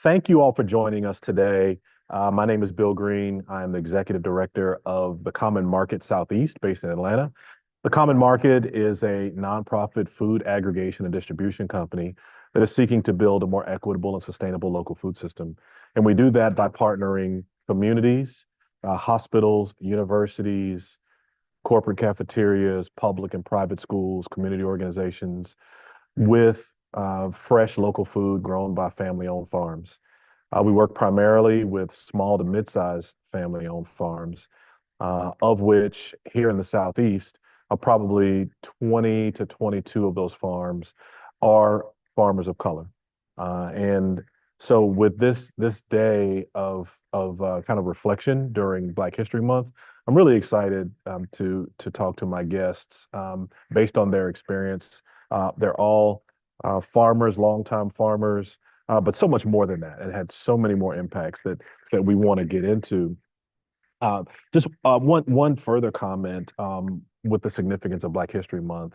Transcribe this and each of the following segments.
Thank you all for joining us today. My name is Bill Green. I'm the executive director of the Common Market Southeast, based in Atlanta. The Common Market is a nonprofit food aggregation and distribution company that is seeking to build a more equitable and sustainable local food system. And we do that by partnering communities, hospitals, universities, corporate cafeterias, public and private schools, community organizations with fresh local food grown by family-owned farms. We work primarily with small to mid-sized family-owned farms, of which here in the Southeast, probably 20 to 22 of those farms are farmers of color. And so with this day of kind of reflection during Black History Month, I'm really excited to talk to my guests based on their experience. They're all farmers, longtime farmers, but so much more than that. It had so many more impacts that we want to get into. Just one further comment with the significance of Black History Month.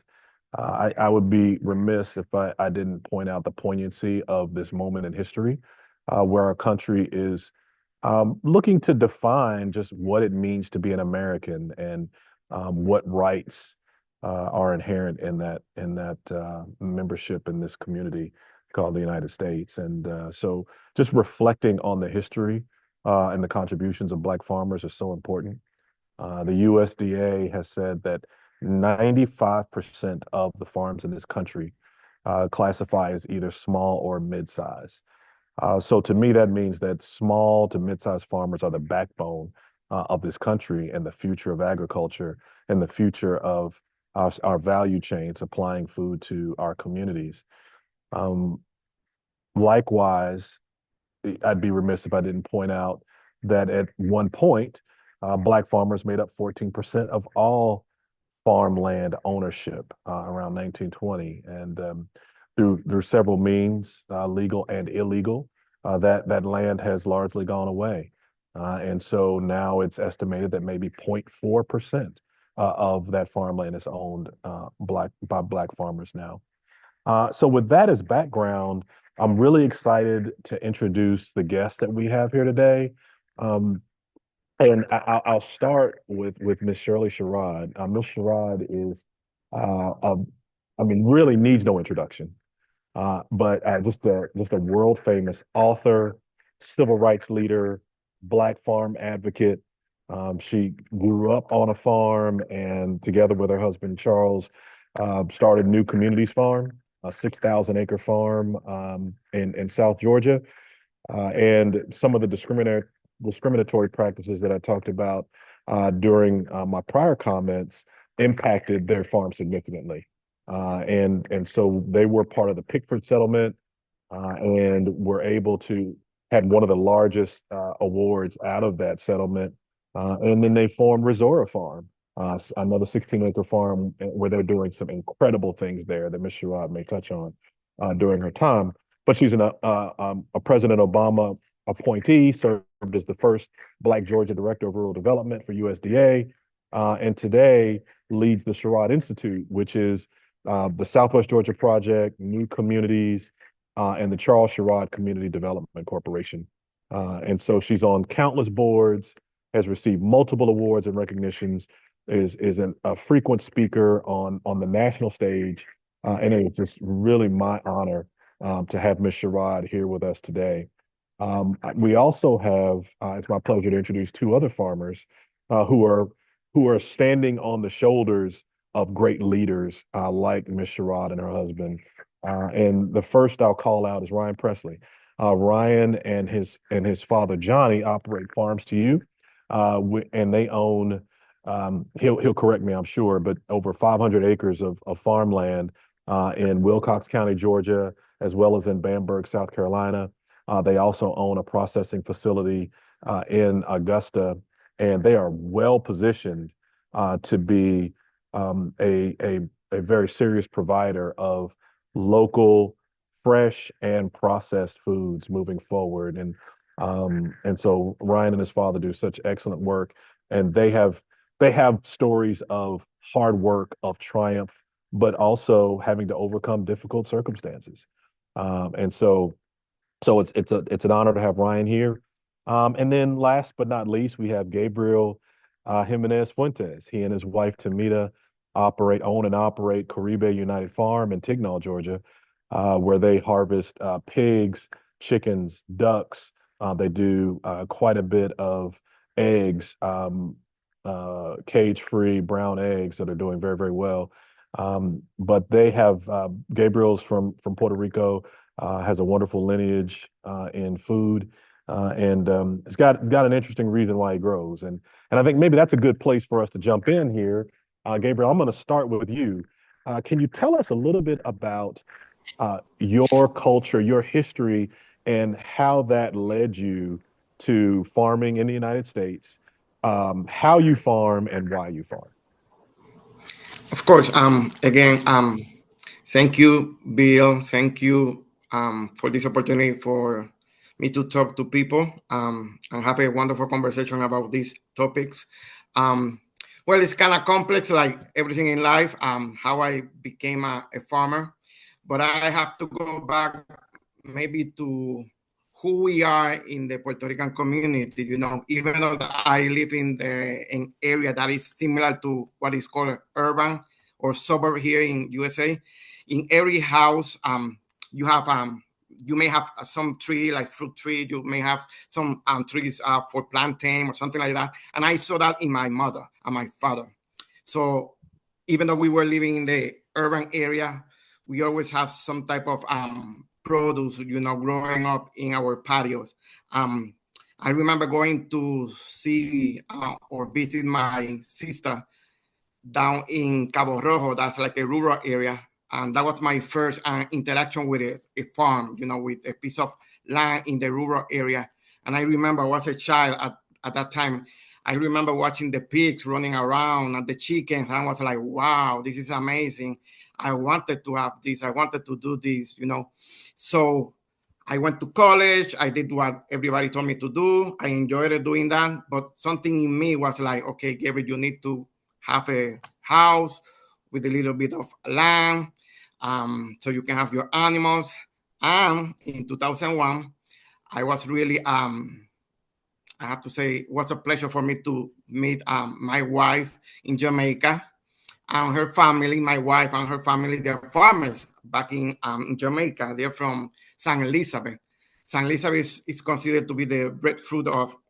I would be remiss if I didn't point out the poignancy of this moment in history, where our country is looking to define just what it means to be an American and what rights are inherent in that membership in this community called the United States. And so just reflecting on the history and the contributions of Black farmers is so important. The USDA has said that 95% of the farms in this country classify as either small or mid-size. So to me, that means that small to mid-sized farmers are the backbone of this country and the future of agriculture and the future of our value chain supplying food to our communities. Um, Likewise, I'd be remiss if I didn't point out that at one point, Black farmers made up 14% of all farmland ownership around 1920. And through several means, legal and illegal, that land has largely gone away. And so now it's estimated that maybe 0.4% of that farmland is owned by Black farmers now. So with that as background, I'm really excited to introduce the guest that we have here today. Um, and I'll start with Miss Shirley Sherrod. Miss Sherrod is, I mean, really needs no introduction, but just a world famous author, civil rights leader, Black farm advocate. She grew up on a farm and together with her husband Charles, started New Communities Farm, a 6,000 acre farm in South Georgia. And some of the discriminatory practices that I talked about during my prior comments impacted their farm significantly. And so they were part of the Pickford settlement and were able to had one of the largest awards out of that settlement. And then they formed Resora Farm, another 16-acre farm where they're doing some incredible things there that Ms. Sherrod may touch on during her time. But she's a President Obama appointee, served as the first Black Georgia Director of Rural Development for USDA, and today leads the Sherrod Institute, which is the Southwest Georgia Project, New Communities, and the Charles Sherrod Community Development Corporation. And so she's on countless boards, has received multiple awards and recognitions, is a frequent speaker on the national stage, and it is just really my honor to have Ms. Sherrod here with us today. We also have, it's my pleasure to introduce two other farmers who are standing on the shoulders of great leaders like Ms. Sherrod and her husband. And the first I'll call out is Ryan Pressley. Ryan and his father Johnny operate Farms to You, and they own he'll correct me, I'm sure, but over 500 acres of farmland in Wilcox County, Georgia, as well as in Bamberg, South Carolina. They also own a processing facility in Augusta, and they are well positioned to be a very serious provider of local, fresh, and processed foods moving forward. And so Ryan and his father do such excellent work, and they have stories of hard work, of triumph, but also having to overcome difficult circumstances. And so So it's an honor to have Ryan here. And then last but not least, we have Gabriel Jimenez-Fuentes. He and his wife Tamita own and operate Caribe United Farm in Tignall, Georgia, where they harvest pigs, chickens, ducks. They do quite a bit of eggs, cage-free brown eggs that are doing very, very well. But they have Gabriel's from Puerto Rico, has a wonderful lineage in food, and it's got an interesting reason why he grows. And I think maybe that's a good place for us to jump in here. Gabriel, I'm going to start with you. Can you tell us a little bit about your culture, your history, and how that led you to farming in the United States, how you farm and why you farm? Of course. Again, thank you, Bill. Thank you for this opportunity for me to talk to people and have a wonderful conversation about these topics. Um, well, it's kind of complex, like everything in life. How I became a farmer, but I have to go back maybe to who we are in the Puerto Rican community. Even though I live in an area that is similar to what is called urban or suburb here in USA, in every house, you have you may have some tree like fruit tree. You may have some trees for plantain or something like that. And I saw that in my mother and my father. So even though we were living in the urban area, we always have some type of produce, growing up in our patios. Um, I remember going to see or visit my sister down in Cabo Rojo. That's like a rural area. And that was my first interaction with a farm, with a piece of land in the rural area. And I remember I was a child at that time. I remember watching the pigs running around and the chickens. And I was like, wow, this is amazing. I wanted to have this. I wanted to do this. So I went to college. I did what everybody told me to do. I enjoyed doing that. But something in me was like, okay, Gabriel, you need to have a house with a little bit of land so you can have your animals. And in 2001, I was really, I have to say, it was a pleasure for me to meet my wife in Jamaica and her family. My wife and her family, they're farmers back in Jamaica. They're from San Elizabeth. San Elizabeth is considered to be the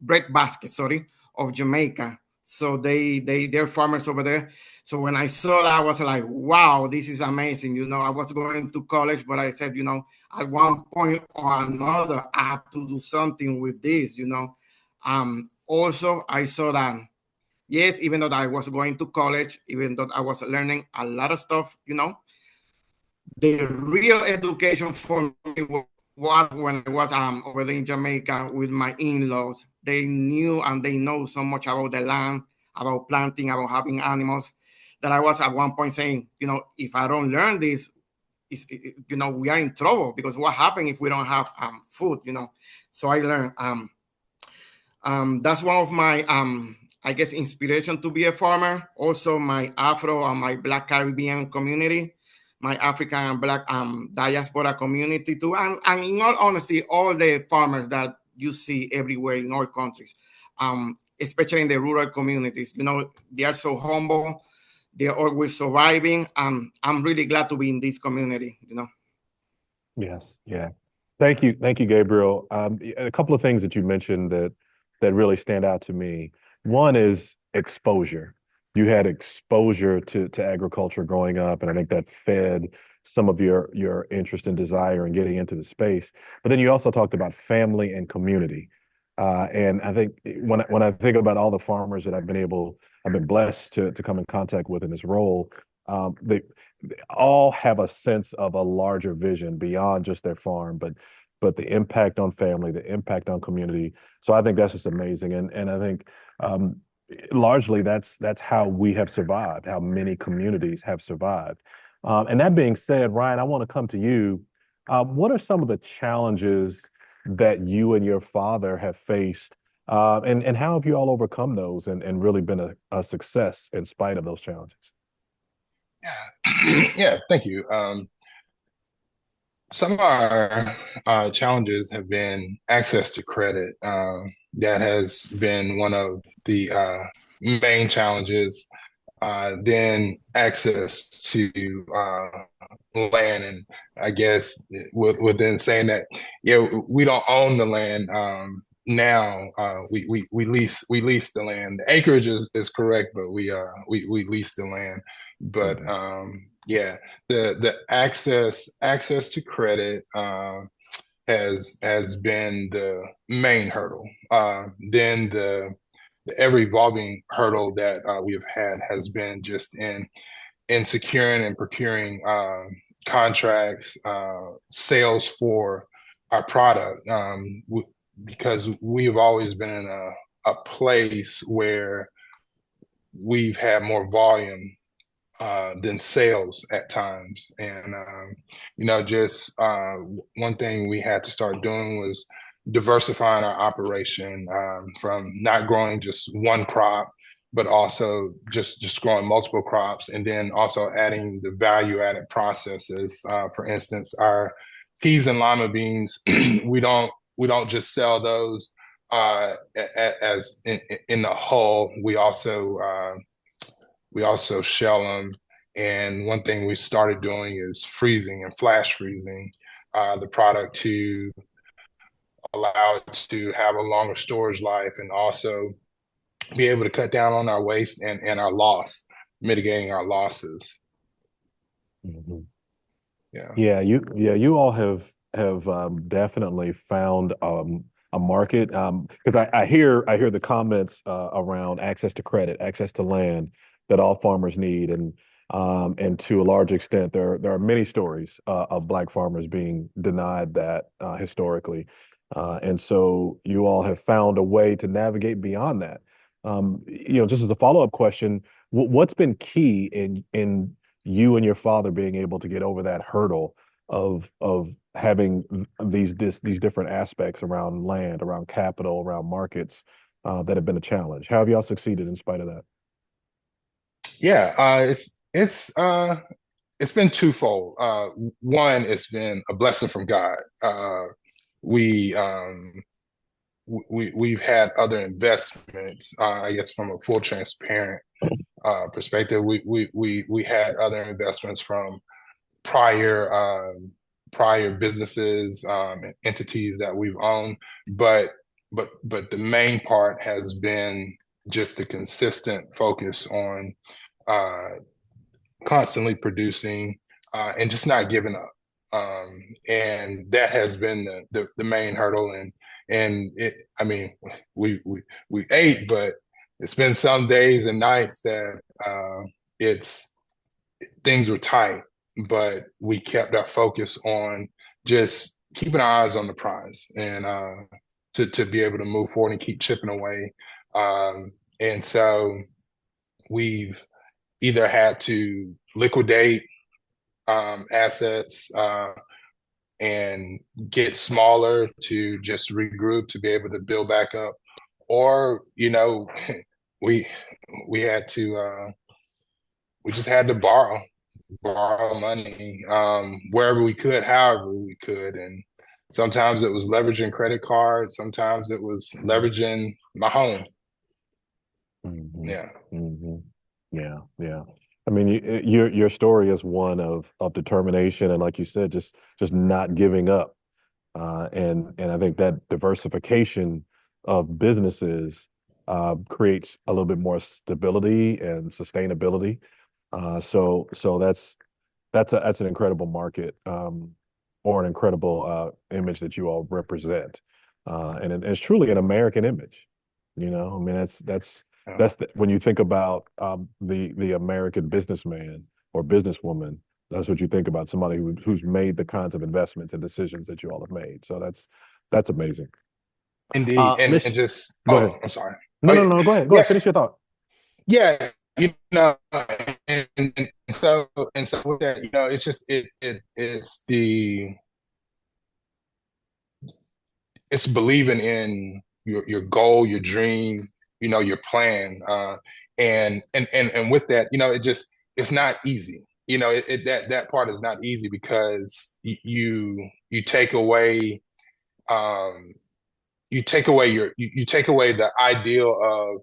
bread basket, sorry, of Jamaica. So they're farmers over there. So when I saw that, I was like, wow, this is amazing. I was going to college, but I said, at one point or another, I have to do something with this. Also, I saw that yes, even though I was going to college, even though I was learning a lot of stuff, the real education for me was when I was over there in Jamaica with my in-laws. They knew and they know so much about the land, about planting, about having animals, that I was at one point saying, if I don't learn this, we are in trouble, because what happens if we don't have food. So I learned. That's one of my, I guess, inspiration to be a farmer. Also, my Afro and my Black Caribbean community, my African and Black diaspora community too, and in all honesty, all the farmers that you see everywhere in all countries, especially in the rural communities. They are so humble. They are always surviving. I'm really glad to be in this community. Yes, yeah. Thank you, Gabriel. A couple of things that you mentioned that really stand out to me. One is exposure. You had exposure to agriculture growing up, and I think that fed some of your interest and desire in getting into the space. But then you also talked about family and community. And I think when I think about all the farmers that I've been blessed to come in contact with in this role, they all have a sense of a larger vision beyond just their farm, but the impact on family, the impact on community. So I think that's just amazing, and I think um, largely that's how we have survived, how many communities have survived. And that being said, Ryan, I want to come to you. What are some of the challenges that you and your father have faced, and how have you all overcome those and really been a success in spite of those challenges? Yeah, yeah. Thank you. Some of our challenges have been access to credit. That has been one of the main challenges. Then access to land, and I guess within saying that, we don't own the land now. We lease the land. The acreage is correct, but we lease the land. But Mhm. yeah, the access to credit has been the main hurdle. Then the ever evolving hurdle that we have had has been just in securing and procuring contracts, sales for our product, because we've always been in a place where we've had more volume than sales at times. And, just one thing we had to start doing was diversifying our operation, from not growing just one crop, but also just growing multiple crops, and then also adding the value added processes. For instance, our peas and lima beans, we don't just sell those as in the hull. We also shell them. And one thing we started doing is freezing and flash freezing the product to allow it to have a longer storage life, and also be able to cut down on our waste and our loss, mitigating our losses. Mhm. Yeah. You all have definitely found a market, because I hear the comments around access to credit, access to land that all farmers need, and to a large extent there are many stories of Black farmers being denied that historically, and so you all have found a way to navigate beyond that. Just as a follow-up question, what's been key in you and your father being able to get over that hurdle of having these different aspects around land, around capital, around markets that have been a challenge? How have y'all succeeded in spite of that? Yeah, it's been twofold. One, it's been a blessing from God. We we've had other investments. I guess from a full transparent perspective, we had other investments from prior prior businesses, and entities that we've owned, but but the main part has been just the consistent focus on uh, constantly producing, and just not giving up. And that has been the main hurdle. And I mean, we ate, but it's been some days and nights that it's things were tight, but we kept our focus on just keeping our eyes on the prize, and to be able to move forward and keep chipping away. And so we've either had to liquidate assets, and get smaller to just regroup to be able to build back up, or we we had to we just had to borrow money, wherever we could, however we could. And sometimes it was leveraging credit cards, sometimes it was leveraging my home. Hmm. Yeah. Hmm. Yeah. I mean, your story is one of determination, and like you said, just not giving up. And I think that diversification of businesses creates a little bit more stability and sustainability. So that's an incredible market, or an incredible image that you all represent, it's truly an American image. I mean, Yeah. when you think about the American businessman or businesswoman, that's what you think about, somebody who's made the kinds of investments and decisions that you all have made. So that's amazing. Indeed. And Miss, just, Go ahead. I'm sorry. No, Oh no, yeah. no, go ahead. Go ahead. Yeah. Finish your thought. Yeah. You know, and so with that, it's just it's believing in your goal, your dream, your plan. And with that, it's not easy. that part is not easy because you take away um, you take away the ideal of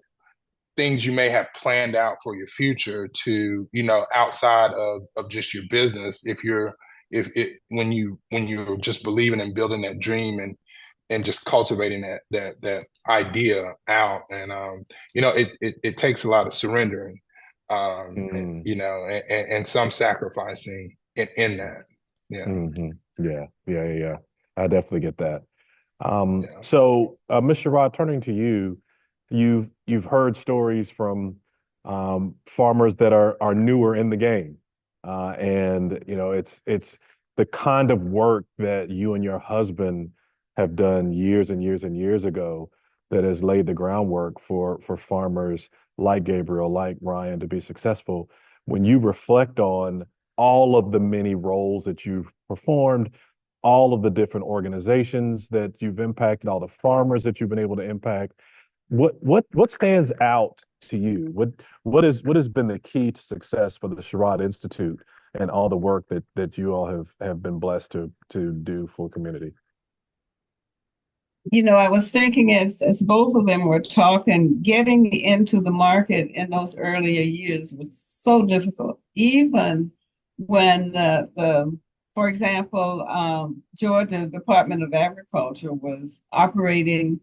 things you may have planned out for your future to outside of just your business if it when you're just believing and building that dream and just cultivating that idea out and it takes a lot of surrendering Mm, and some sacrificing in that. Yeah. hmm. Yeah, yeah, yeah, yeah. I definitely get that. Yeah. So, Mr. Rod, turning to you, you've heard stories from farmers that are newer in the game, and it's the kind of work that you and your husband have done years and years and years ago that has laid the groundwork for farmers like Gabriel, like Ryan, to be successful. When you reflect on all of the many roles that you've performed, all of the different organizations that you've impacted, all the farmers that you've been able to impact. What stands out to you? What has been the key to success for the Sherrod Institute and all the work that you all have been blessed to do for community? I was thinking as both of them were talking, getting into the market in those earlier years was so difficult. Even when for example, Georgia Department of Agriculture was operating,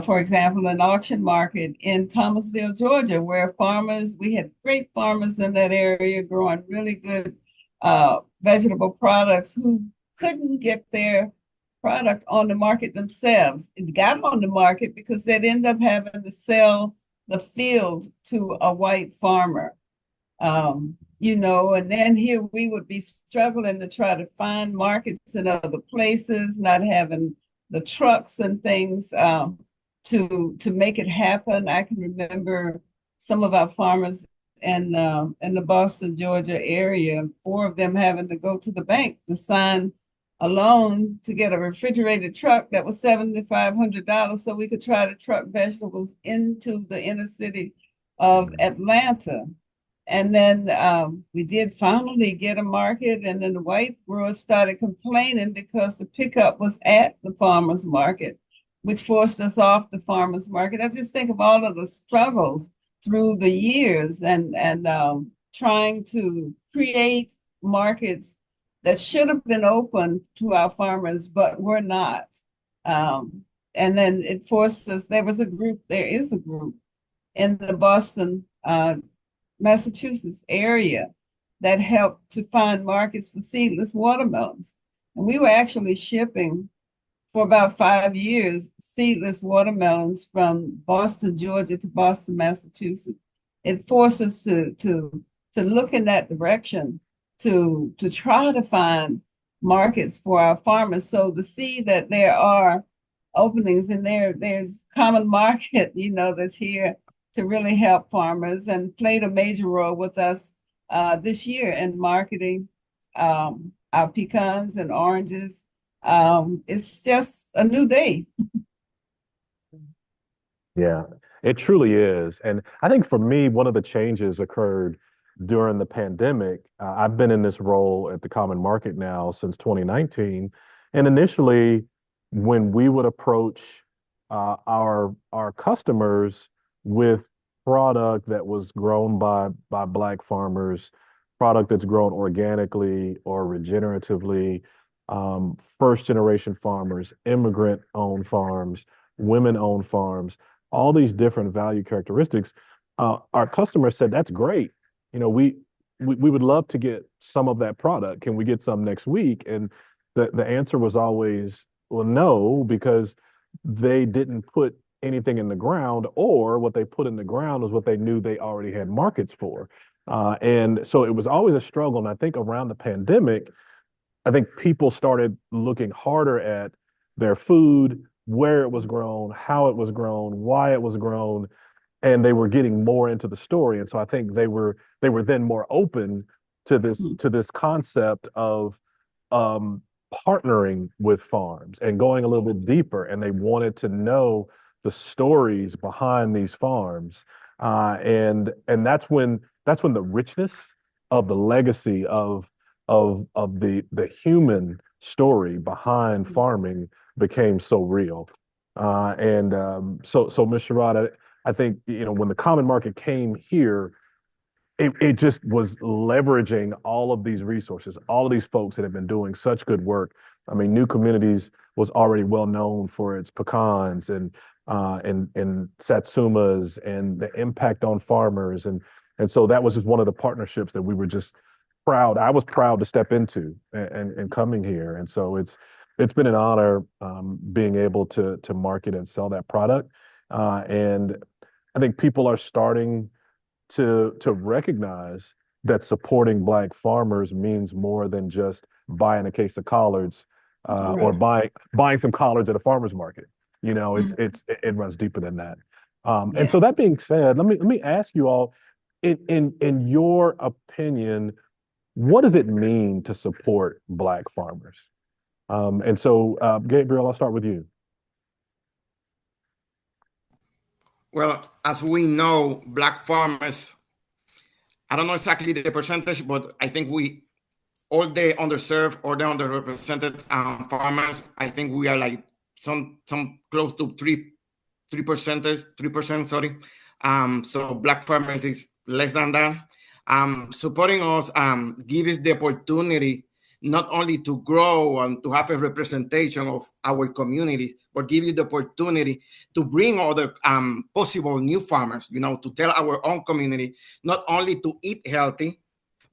for example, an auction market in Thomasville, Georgia, where we had great farmers in that area growing really good vegetable products who couldn't get their product on the market themselves. It got on the market because they'd end up having to sell the field to a white farmer. And then here we would be struggling to try to find markets in other places, not having the trucks and things to make it happen. I can remember some of our farmers in the Boston, Georgia area, four of them having to go to the bank to sign a loan to get a refrigerated truck that was $7,500 so we could try to truck vegetables into the inner city of Atlanta. And then we did finally get a market, and then the white growers started complaining because the pickup was at the farmer's market, which forced us off the farmer's market. I just think of all of the struggles through the years and trying to create markets that should have been open to our farmers, but were not. And then it forced us, there is a group in the Boston, Massachusetts area that helped to find markets for seedless watermelons. And we were actually shipping for about 5 years seedless watermelons from Boston, Georgia to Boston, Massachusetts. It forced us to look in that direction to try to find markets for our farmers. So to see that there are openings in there's common market, that's here to really help farmers and played a major role with us this year in marketing our pecans and oranges. It's just a new day. Yeah, it truly is. And I think for me, one of the changes occurred during the pandemic. I've been in this role at the Common Market now since 2019. And initially, when we would approach our customers with product that was grown by Black farmers, product that's grown organically or regeneratively, first generation farmers, immigrant owned farms, women owned farms, all these different value characteristics. Our customers said, "That's great. We would love to get some of that product. Can we get some next week?" And the answer was always, well, no, because they didn't put anything in the ground, or what they put in the ground was what they knew they already had markets for. And so it was always a struggle. And I think around the pandemic, I think people started looking harder at their food, where it was grown, how it was grown, why it was grown, and they were getting more into the story. And so I think they were then more open to this concept of um, partnering with farms and going a little bit deeper. And they wanted to know the stories behind these farms. And that's when the richness of the legacy of the human story behind farming became so real. So Ms. Sherrod, I think, when the common market came here, it just was leveraging all of these resources, all of these folks that have been doing such good work. I mean, New Communities was already well known for its pecans and satsumas and the impact on farmers. And so that was just one of the partnerships that we were just proud. I was proud to step into and coming here. And so it's been an honor being able to market and sell that product. And I think people are starting to recognize that supporting Black farmers means more than just buying a case of collards or buying some collards at a farmer's market. It runs deeper than that. And so that being said, let me ask you all, in your opinion, what does it mean to support Black farmers? And so, Gabriel, I'll start with you. Well, as we know, Black farmers, I don't know exactly the percentage, but I think all the underserved or the underrepresented farmers, I think we are like some close to 3%, sorry. So Black farmers is less than that. Supporting us gives us the opportunity not only to grow and to have a representation of our community, but give you the opportunity to bring other possible new farmers, to tell our own community not only to eat healthy,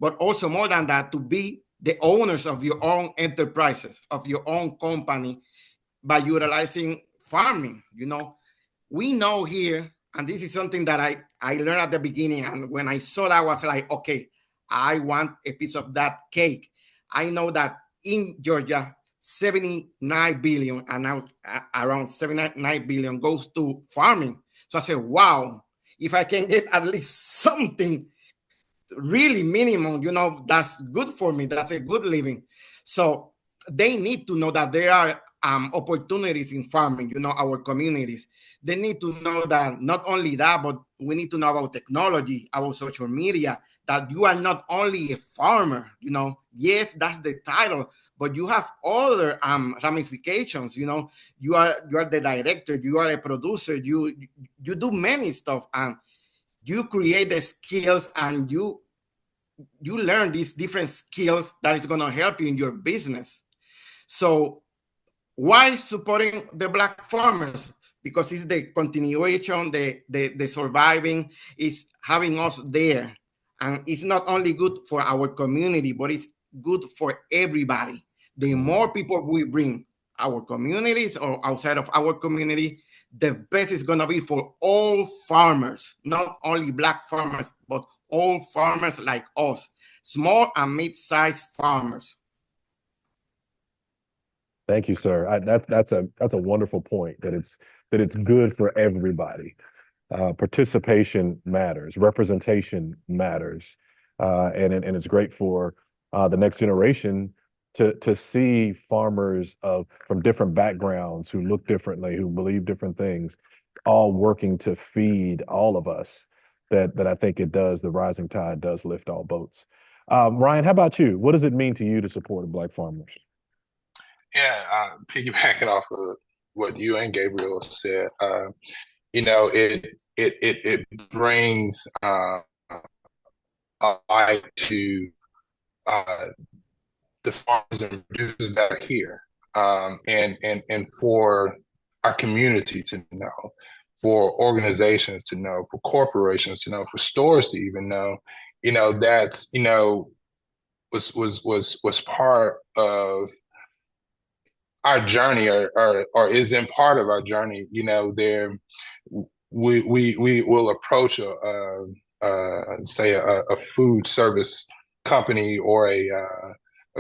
but also more than that, to be the owners of your own enterprises, of your own company by utilizing farming. We know here, and this is something that I learned at the beginning, and when I saw that, I was like, okay, I want a piece of that cake. I know that in Georgia, 79 billion, and now around 79 billion goes to farming. So I said, wow, if I can get at least something really minimum, that's good for me. That's a good living. So they need to know that there are opportunities in farming, our communities. They need to know that not only that, but we need to know about technology, about social media, that you are not only a farmer, yes, that's the title, but you have other ramifications. You are the director, you are a producer, you do many stuff, and you create the skills, and you learn these different skills that is going to help you in your business. So why supporting the Black farmers? Because it's the continuation, the surviving, is having us there. And it's not only good for our community, but it's good for everybody. The more people we bring our communities or outside of our community, the best is going to be for all farmers, not only Black farmers, but all farmers like us, small and mid-sized farmers. Thank you, sir. That's a wonderful point, that it's good for everybody. Participation matters, representation matters, and it's great for the next generation to see farmers from different backgrounds, who look differently, who believe different things, all working to feed all of us. That I think the rising tide does lift all boats. Ryan, how about you? What does it mean to you to support Black farmers? Yeah, piggybacking off of what you and Gabriel said, it brings a light to the farmers and producers that are here, and for our community to know, for organizations to know, for corporations to know, for stores to even know, that's was part of our journey, or is in part of our journey. We will approach say a food service company or a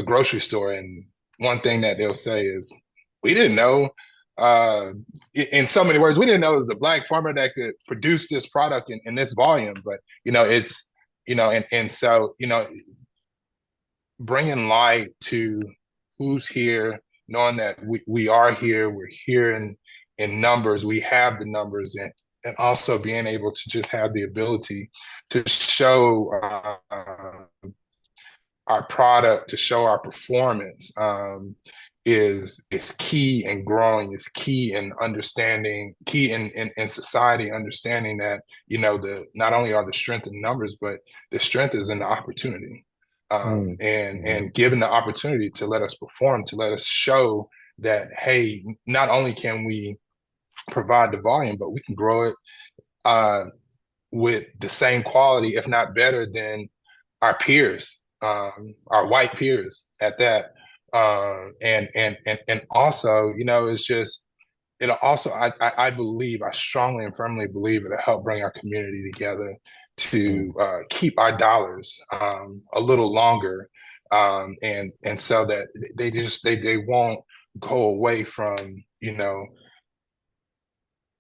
grocery store, and one thing that they'll say is, we didn't know, in so many words, we didn't know it was a Black farmer that could produce this product in this volume. But it's and so bringing light to who's here, knowing that we are here, we're here in numbers, we have the numbers, and also being able to just have the ability to show our product, to show our performance, is key in growing, is key in understanding, key in society, understanding that, you know, not only are the strength in numbers, but the strength is in the opportunity. And given the opportunity to let us perform, to let us show that, hey, not only can we provide the volume, but we can grow it with the same quality, if not better, than our peers, our white peers at that. And also, you know, it's just, it'll also, I believe, I strongly and firmly believe it'll help bring our community together to keep our dollars a little longer, and so that they won't go away from, you know,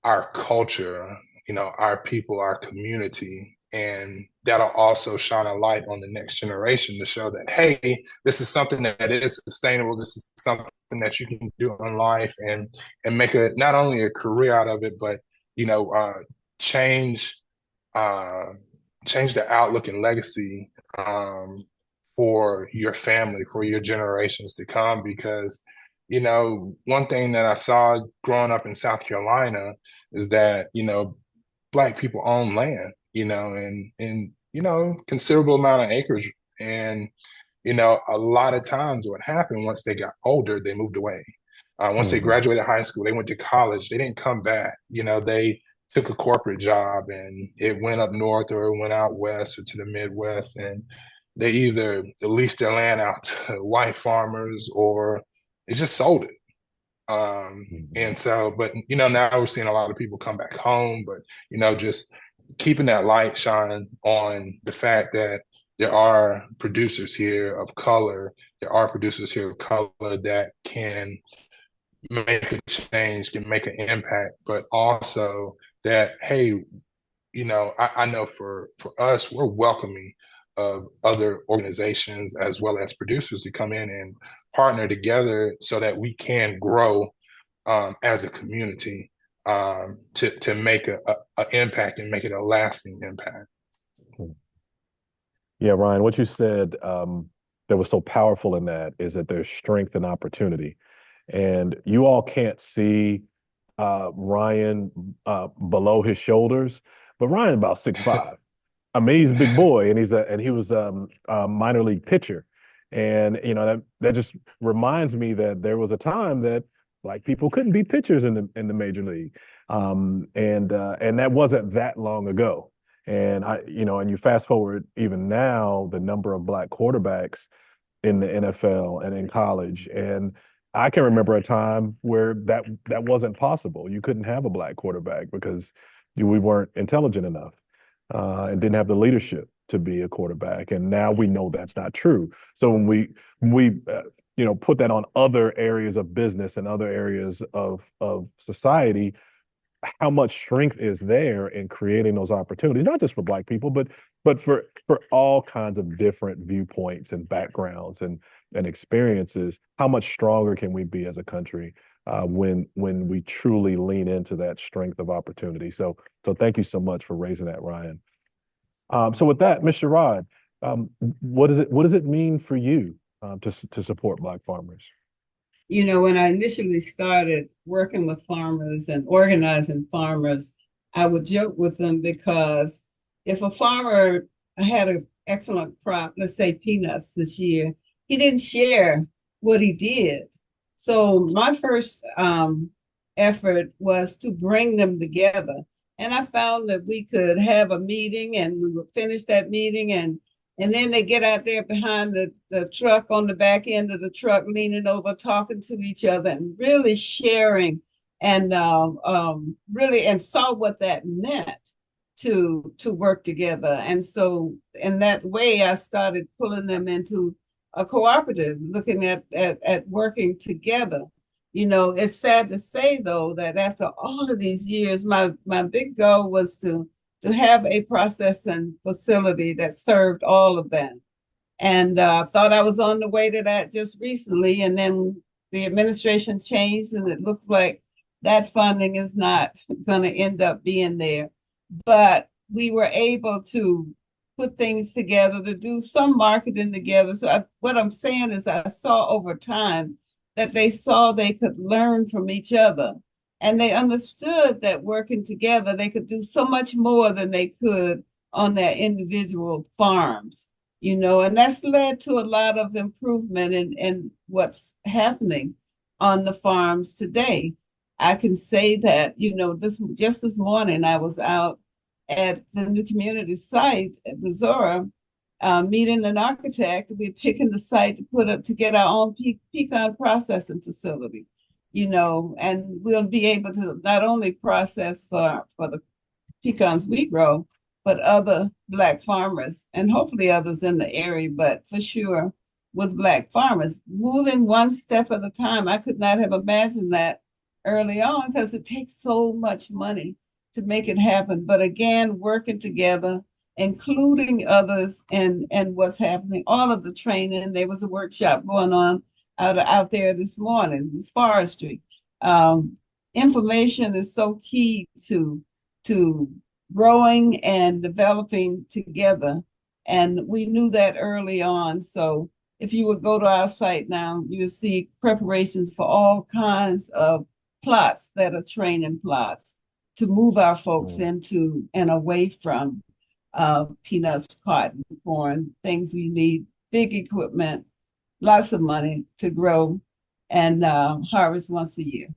our culture, you know, our people, our community. And that'll also shine a light on the next generation to show that, hey, this is something that is sustainable. This is something that you can do in life, and make a, not only a career out of it, but, you know, change change the outlook and legacy, for your family, for your generations to come. Because, you know, one thing that I saw growing up in South Carolina is that, you know, Black people own land, you know, and you know, considerable amount of acres. And, you know, a lot of times what happened, once they got older, they moved away. Once they graduated high school, they went to college, they didn't come back. You know, they took a corporate job and it went up north, or it went out west, or to the Midwest. And they either leased their land out to white farmers, or they just sold it. And so, but, you know, now we're seeing a lot of people come back home, but, you know, just keeping that light shine on the fact that there are producers here of color, that can make a change, can make an impact, but also that, hey, you know, I know for us, we're welcoming of other organizations as well as producers to come in and partner together so that we can grow, as a community, to make a impact, and make it a lasting impact. Yeah, Ryan, what you said, that was so powerful in that is that there's strength and opportunity. And you all can't see Ryan below his shoulders, but Ryan about 6'5". I mean, he's a big boy, and he was a minor league pitcher. And you know, that just reminds me that there was a time that Black people couldn't be pitchers in the major league. And that wasn't that long ago. And you know, and you fast forward even now, the number of Black quarterbacks in the NFL and in college. And I can remember a time where that wasn't possible. You couldn't have a Black quarterback because we weren't intelligent enough, and didn't have the leadership to be a quarterback. And now we know that's not true. So when we you know, put that on other areas of business and other areas of society, how much strength is there in creating those opportunities, not just for Black people, but for all kinds of different viewpoints and backgrounds and experiences. How much stronger can we be as a country when we truly lean into that strength of opportunity? So thank you so much for raising that, Ryan. So with that, Mr. Rod, what does it mean for you to support Black farmers? You know, when I initially started working with farmers and organizing farmers, I would joke with them, because if a farmer had an excellent crop, let's say peanuts this year, he didn't share what he did. So my first effort was to bring them together. And I found that we could have a meeting, and we would finish that meeting, and then they get out there behind the truck, on the back end of the truck, leaning over, talking to each other, and really sharing, and really, and saw what that meant to work together. And so in that way, I started pulling them into a cooperative, looking at working together. You know, it's sad to say, though, that after all of these years, my big goal was to have a processing facility that served all of them. And thought I was on the way to that just recently. And then the administration changed, and it looks like that funding is not going to end up being there. But we were able to put things together, to do some marketing together. So what I'm saying is I saw over time that they saw they could learn from each other. And they understood that working together, they could do so much more than they could on their individual farms, and that's led to a lot of improvement in what's happening on the farms today. I can say that, this morning I was out at the new community site at Missouri, meeting an architect. We're picking the site to get our own pecan processing facility, and we'll be able to not only process for the pecans we grow, but other Black farmers and hopefully others in the area, but for sure with Black farmers, moving one step at a time. I could not have imagined that early on because it takes so much money to make it happen. But again, working together, including others and what's happening, all of the training. There was a workshop going on out there this morning, it's forestry. Information is so key to growing and developing together. And we knew that early on. So if you would go to our site now, you will see preparations for all kinds of plots that are training plots to move our folks into and away from peanuts, cotton, corn, things you need, big equipment, lots of money to grow and harvest once a year.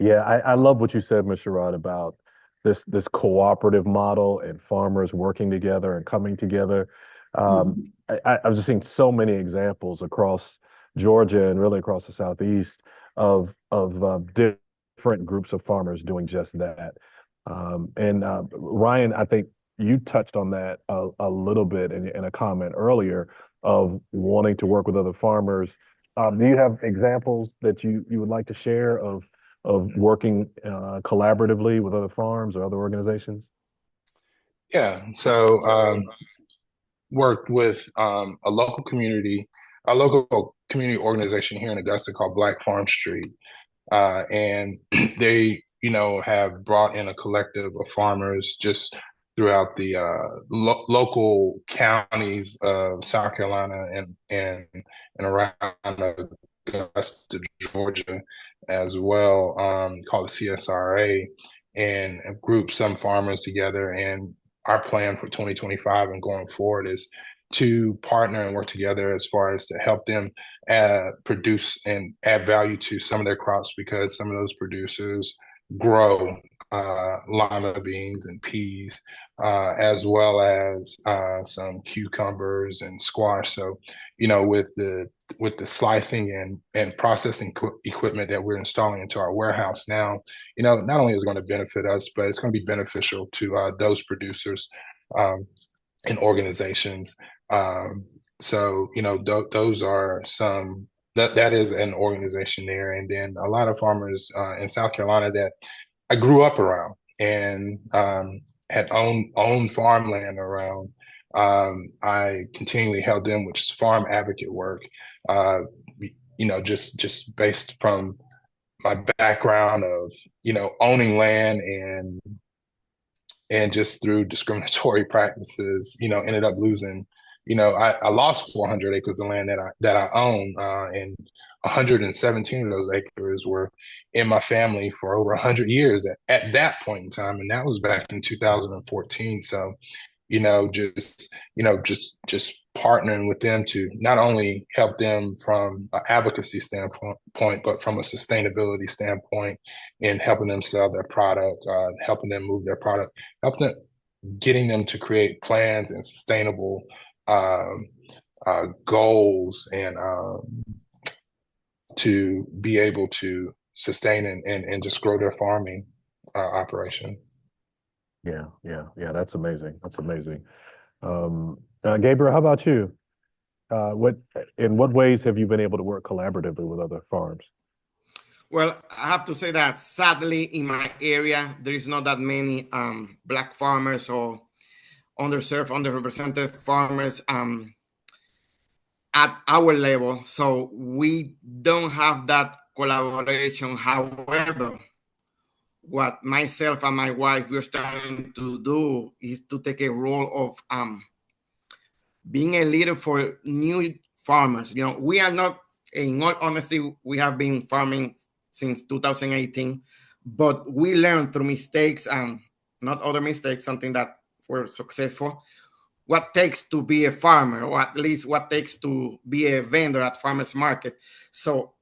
Yeah, I love what you said, Ms. Sherrod, about this cooperative model and farmers working together and coming together. I've just seen so many examples across Georgia and really across the Southeast of different groups of farmers doing just that. And Ryan, I think you touched on that a little bit in a comment earlier of wanting to work with other farmers. Do you have examples that you would like to share of working collaboratively with other farms or other organizations? Yeah, so worked with a local community organization here in Augusta called Black Farm Street. And they, have brought in a collective of farmers just throughout the local counties of South Carolina and around Augusta, Georgia, as well, called the CSRA, and have grouped some farmers together. And our plan for 2025 and going forward is to partner and work together as far as to help them produce and add value to some of their crops, because some of those producers grow lima beans and peas, as well as some cucumbers and squash. So, with the slicing and processing equipment that we're installing into our warehouse now, not only is it going to benefit us, but it's going to be beneficial to those producers and organizations. So, those are some, that is an organization there. And then a lot of farmers in South Carolina that I grew up around and had owned farmland around. I continually helped them with farm advocate work, just based from my background of, owning land and just through discriminatory practices, ended up losing, I lost 400 acres of land that I own, and 117 of those acres were in my family for over 100 years at that point in time. And that was back in 2014. So, just partnering with them to not only help them from an advocacy standpoint, but from a sustainability standpoint, in helping them sell their product, helping them move their product, helping them, getting them to create plans and sustainable goals, and to be able to sustain and just grow their farming operation. Yeah. That's amazing. That's amazing. Gabriel, how about you? In what ways have you been able to work collaboratively with other farms? Well, I have to say that sadly in my area, there is not that many Black farmers or underserved, underrepresented farmers at our level. So we don't have that collaboration. However, what myself and my wife we're starting to do is to take a role of being a leader for new farmers. You know, we are not, in all honesty, we have been farming since 2018, but we learned through mistakes and not other mistakes, something that we're successful, what takes to be a farmer, or at least what takes to be a vendor at farmers market. So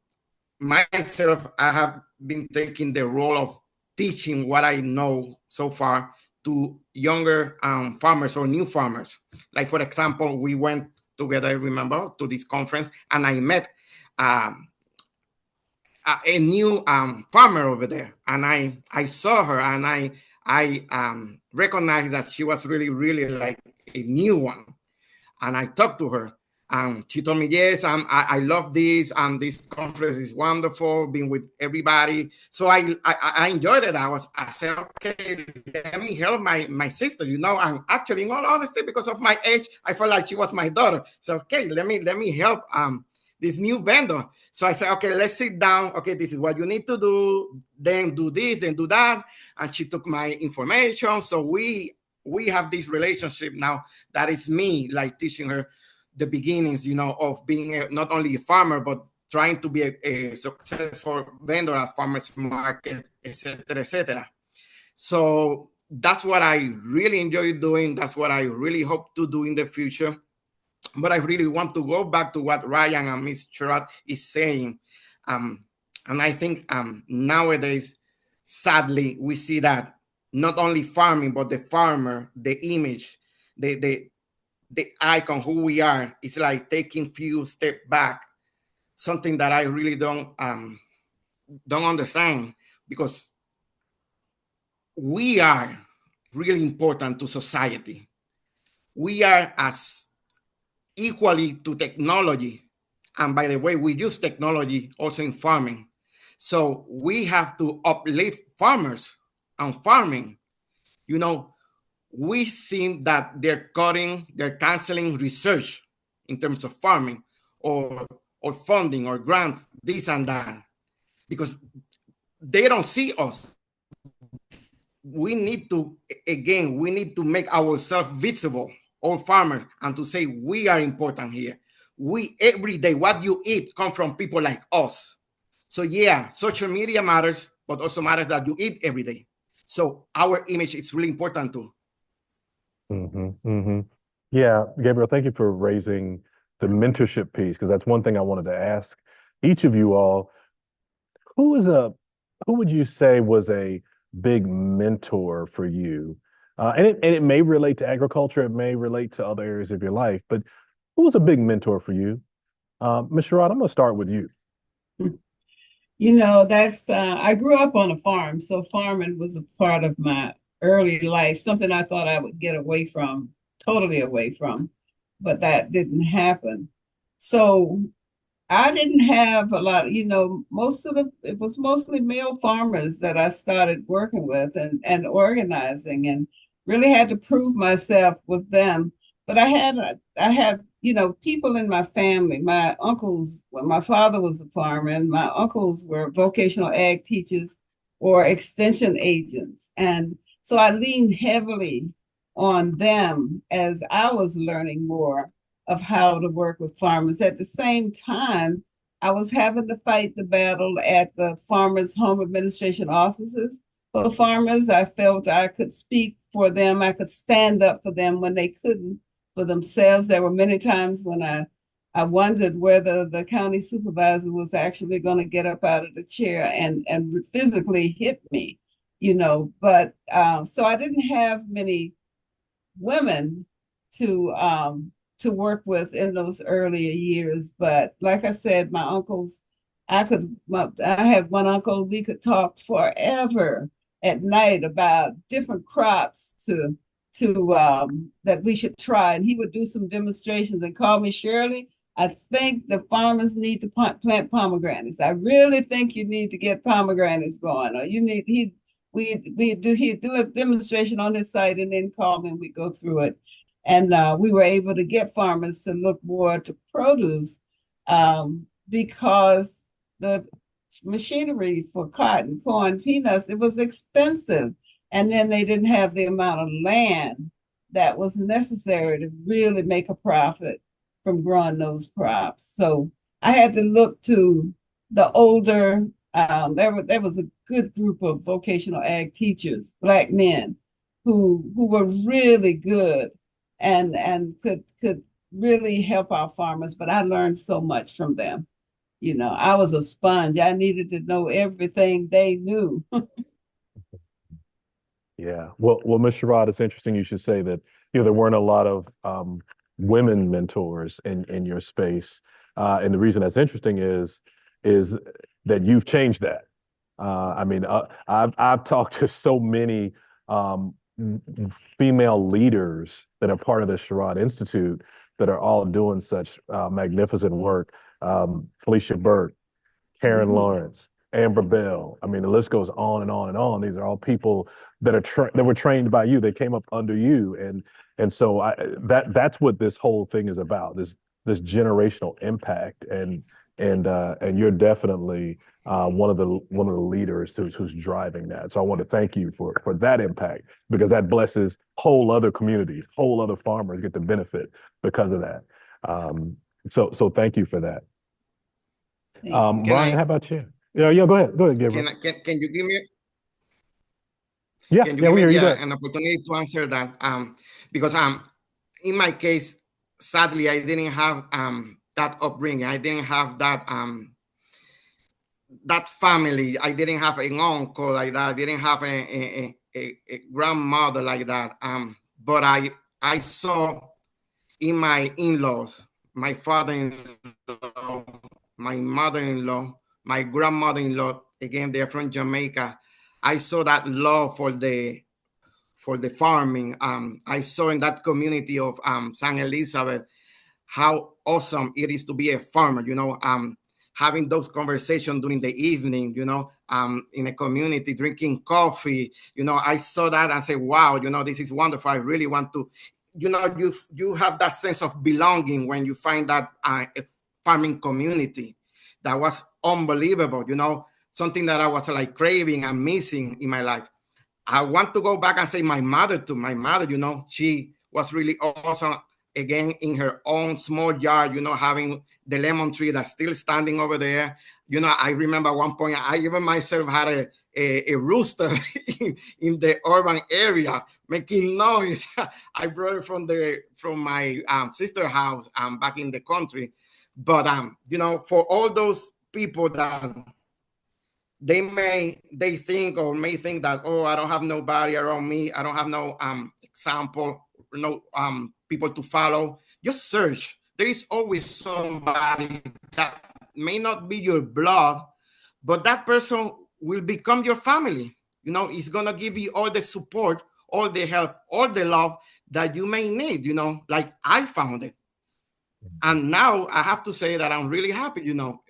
myself, I have been taking the role of teaching what I know so far to younger farmers or new farmers. Like, for example, we went together, I remember, to this conference, and I met a new farmer over there, and I saw her, and I recognized that she was really, really like a new one. And I talked to her, and she told me, yes, I love this, and this conference is wonderful, being with everybody. So I enjoyed it. I said, okay, let me help my sister, you know. And actually, in all honesty, because of my age, I felt like she was my daughter. So okay, let me help this new vendor. So I said, okay, let's sit down. Okay, this is what you need to do. Then do this, then do that. And she took my information. So we have this relationship now that is me like teaching her the beginnings, you know, of being not only a farmer, but trying to be a successful vendor at farmers market, etc., etc. So that's what I really enjoy doing. That's what I really hope to do in the future. But I really want to go back to what Ryan and Miss Sherrod is saying. And I think nowadays, sadly, we see that not only farming, but the farmer, the image, the icon, who we are, is like taking few steps back. Something that I really don't understand, because we are really important to society. We are as equally to technology. And by the way, we use technology also in farming. So we have to uplift farmers and farming. You know, we see that they're canceling research in terms of farming, or funding or grants, this and that, because they don't see us. We need to make ourselves visible, all farmers, and to say we are important here. We, every day, what you eat come from people like us. So yeah, social media matters, but also matters that you eat every day. So our image is really important too. Yeah, Gabriel, thank you for raising the mentorship piece, because that's one thing I wanted to ask each of you all. Who would you say was a big mentor for you? And it may relate to agriculture, it may relate to other areas of your life, but who was a big mentor for you? Ms. Sherrod, I'm going to start with you. You know, that's I grew up on a farm, so farming was a part of my early life, something I thought I would get away from, totally away from, but that didn't happen. So I didn't have a lot, you know, it was mostly male farmers that I started working with and organizing, and really had to prove myself with them. But I had, you know, people in my family, my uncles, well, my father was a farmer, and my uncles were vocational ag teachers or extension agents. And so I leaned heavily on them as I was learning more of how to work with farmers. At the same time, I was having to fight the battle at the farmers' home administration offices for farmers. I felt I could speak for them. I could stand up for them when they couldn't for themselves. There were many times when I wondered whether the county supervisor was actually going to get up out of the chair and physically hit me, you know. But so I didn't have many women to work with in those earlier years. But like I said, my uncles, I had one uncle, we could talk forever at night about different crops to that we should try. And he would do some demonstrations and call me, Shirley, I think the farmers need to plant pomegranates. I really think you need to get pomegranates going, or you need, he'd do a demonstration on his site and then call me and we go through it. And we were able to get farmers to look more to produce because the machinery for cotton, corn, peanuts. It was expensive. And then they didn't have the amount of land that was necessary to really make a profit from growing those crops. So I had to look to the older, there was a good group of vocational ag teachers, Black men, who were really good and could really help our farmers. But I learned so much from them. You know, I was a sponge. I needed to know everything they knew. Yeah. Well, Ms. Sherrod, it's interesting you should say that, there weren't a lot of women mentors in your space. And the reason that's interesting is that you've changed that. I mean, I've talked to so many um, female leaders that are part of the Sherrod Institute that are all doing such magnificent work. Felicia Burke, Karen Mhm. Lawrence, Amber Bell. I mean, the list goes on and on and on. These are all people that were trained by you. They came up under you, and so that's what this whole thing is about. This generational impact, and you're definitely one of the leaders who's driving that. So I want to thank you for that impact, because that blesses whole other communities, whole other farmers get the benefit because of that. Um, so thank you for that. Thank you. Can Brian, I how about you? Yeah, go ahead. Go ahead, Gabriel. can you give me Yeah, yeah, we hear you. Go ahead. an opportunity to answer that? Because in my case, sadly, I didn't have that upbringing. I didn't have that family. I didn't have an uncle like that. I didn't have a grandmother like that. But I saw in my in-laws, my father-in-law, my mother-in-law, my grandmother-in-law. Again, they're from Jamaica. I saw that love for the farming. I saw in that community of San Elizabeth how awesome it is to be a farmer. Having those conversations during the evening. In a community, drinking coffee. I saw that and said, "Wow, this is wonderful. I really want to." You have that sense of belonging when you find that a farming community that was unbelievable. Something that I was like craving and missing in my life. I want to go back and say my mother too. My mother, she was really awesome. Again, in her own small yard, having the lemon tree that's still standing over there. I remember at one point, I even myself had a rooster in the urban area making noise. I brought it from my sister's house back in the country. But for all those people that they think or may think that, oh, I don't have nobody around me, I don't have no example, no people to follow. Just search. There is always somebody that may not be your blood, but that person will become your family. It's gonna give you all the support, all the help, all the love that you may need. Like I found it. And now I have to say that I'm really happy,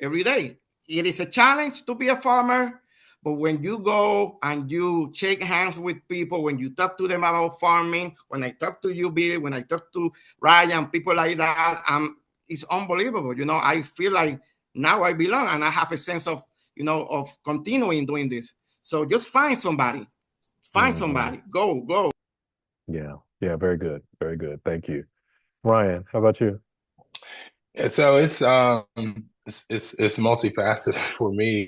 every day. It is a challenge to be a farmer, but when you go and you shake hands with people, when you talk to them about farming, when I talk to you, Bill, when I talk to Ryan, people like that, it's unbelievable. I feel like now I belong and I have a sense of, of continuing doing this. So just find somebody, Mhm. go. Yeah, yeah, very good, very good. Thank you. Ryan, how about you? Yeah, so it's multifaceted for me.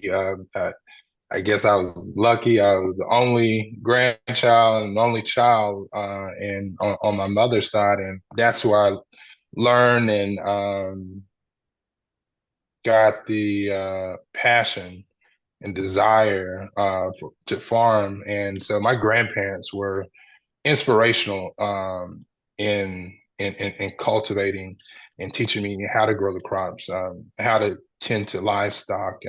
I guess I was lucky. I was the only grandchild and only child, and on my mother's side, and that's where I learned and got the passion and desire to farm. And so my grandparents were inspirational in cultivating and teaching me how to grow the crops, how to tend to livestock.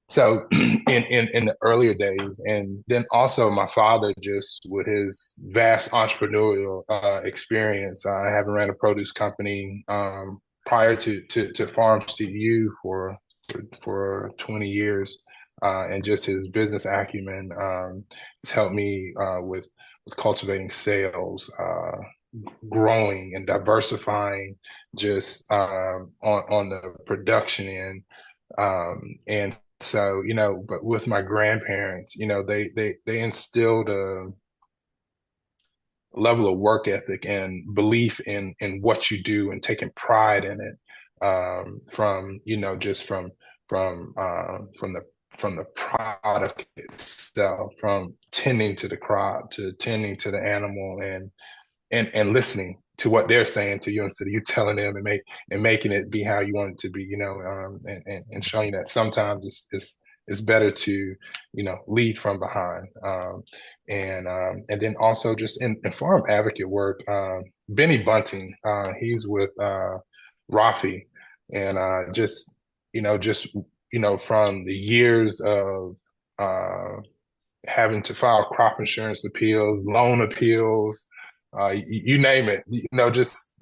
So in the earlier days, and then also my father, just with his vast entrepreneurial experience, having ran a produce company prior to Farm CU for 20 years, and just his business acumen has helped me with cultivating sales, growing and diversifying just on the production end. And so, but with my grandparents, they instilled a level of work ethic and belief in what you do and taking pride in it, from just from the product itself, from tending to the crop to tending to the animal, and listening to what they're saying to you instead of you telling them and making it be how you want it to be, and showing that sometimes it's better to lead from behind. And then also just in farm advocate work, Benny Bunting, he's with Rafi, and from the years of having to file crop insurance appeals, loan appeals, you name it, just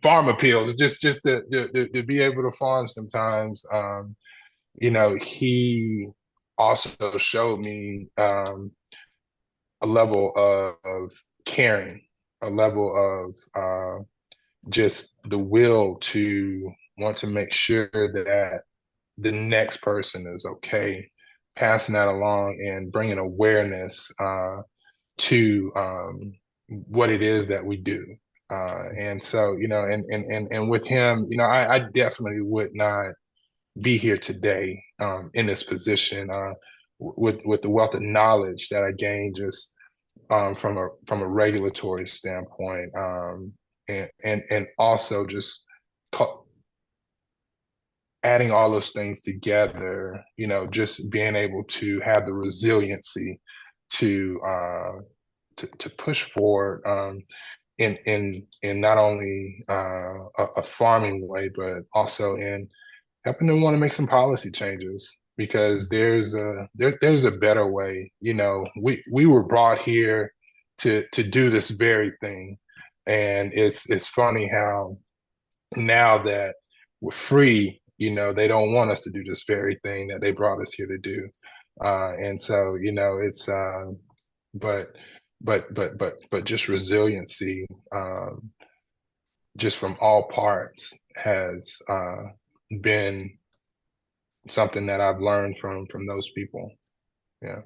farm appeals, just to be able to farm sometimes. He also showed me a level of caring, a level of just the will to want to make sure that the next person is okay, passing that along and bringing awareness to what it is that we do. And so, and with him, I definitely would not be here today in this position with the wealth of knowledge that I gained just from a regulatory standpoint, and also just adding all those things together, just being able to have the resiliency to push forward, in not only a farming way, but also in helping them want to make some policy changes, because there's a better way. We were brought here to do this very thing, and it's funny how now that we're free, they don't want us to do this very thing that they brought us here to do. And so, it's but just resiliency, just from all parts, has been something that I've learned from those people. Yeah.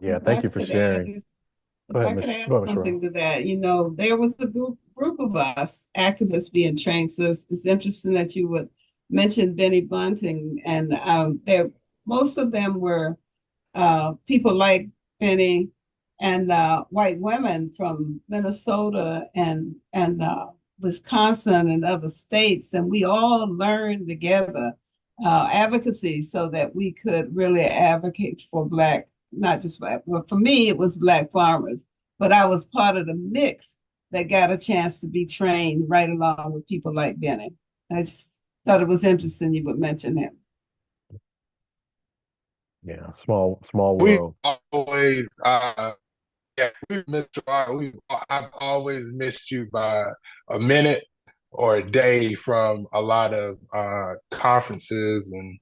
Yeah, If thank I you for could add, sharing. if I could add Go ahead, Ms. something to that, there was a group of us activists being trained. So it's interesting that you would mention Benny Bunting, and most of them were people like Benny, and white women from Minnesota and Wisconsin and other states, and we all learned together advocacy so that we could really advocate for Black, not just Black. Well, for me, it was Black farmers, but I was part of the mix that got a chance to be trained right along with people like Benny. I just thought it was interesting you would mention him. Yeah, small We world. always yeah, we've missed I've always missed you by a minute or a day from a lot of conferences and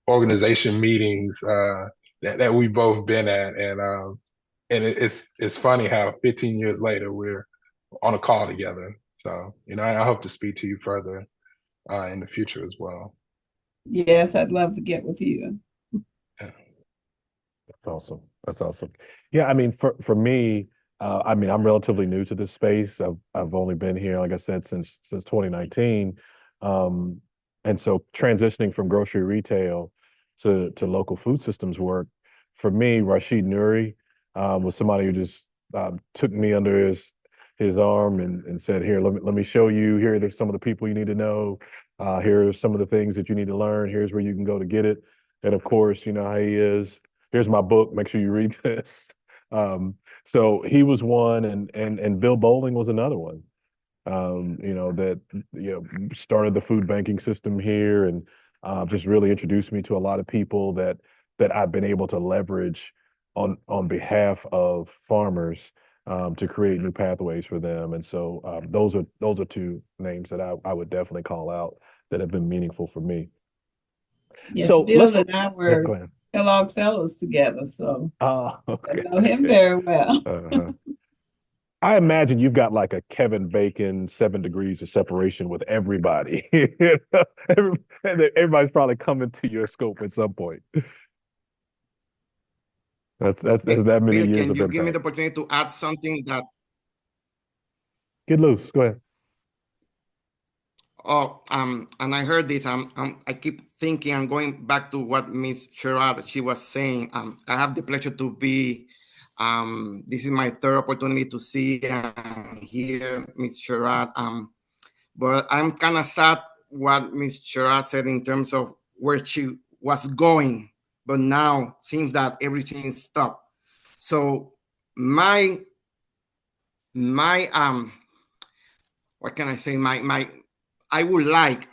organization meetings that we both been at, and it's funny how 15 years later we're on a call together. So I hope to speak to you further in the future as well. Yes, I'd love to get with you. Yeah. That's awesome. That's awesome. Yeah, I mean, for me, I mean, I'm relatively new to this space. I've only been here, like I said, since 2019. Um, and so transitioning from grocery retail to local food systems work, for me, Rashid Nuri was somebody who just took me under his arm and said, "Here, let me show you. Here are some of the people you need to know. Here are some of the things that you need to learn. Here's where you can go to get it." And of course, you know how he is. Here's my book. Make sure you read this. So he was one, and Bill Bowling was another one. That started the food banking system here, and just really introduced me to a lot of people that I've been able to leverage on behalf of farmers, to create new pathways for them. And so those are two names that I would definitely call out that have been meaningful for me. Yes, So let's Bill and I yeah, were go ahead. Kellogg Fellows together, so I Okay. know him very well. Uh-huh. I imagine you've got like a Kevin Bacon 7 degrees of separation with everybody. Everybody's probably coming to your scope at some point. That's that many Bill, years can of you give me the impact. opportunity to add something that, Get loose. Go ahead. and I heard this, I keep thinking and going back to what Miss Sherrod, she was saying. I have the pleasure to be, this is my third opportunity to see and hear Miss Sherrod. But I'm kind of sad what Miss Sherrod said in terms of where she was going, but now seems that everything stopped. So my what can I say? My I would like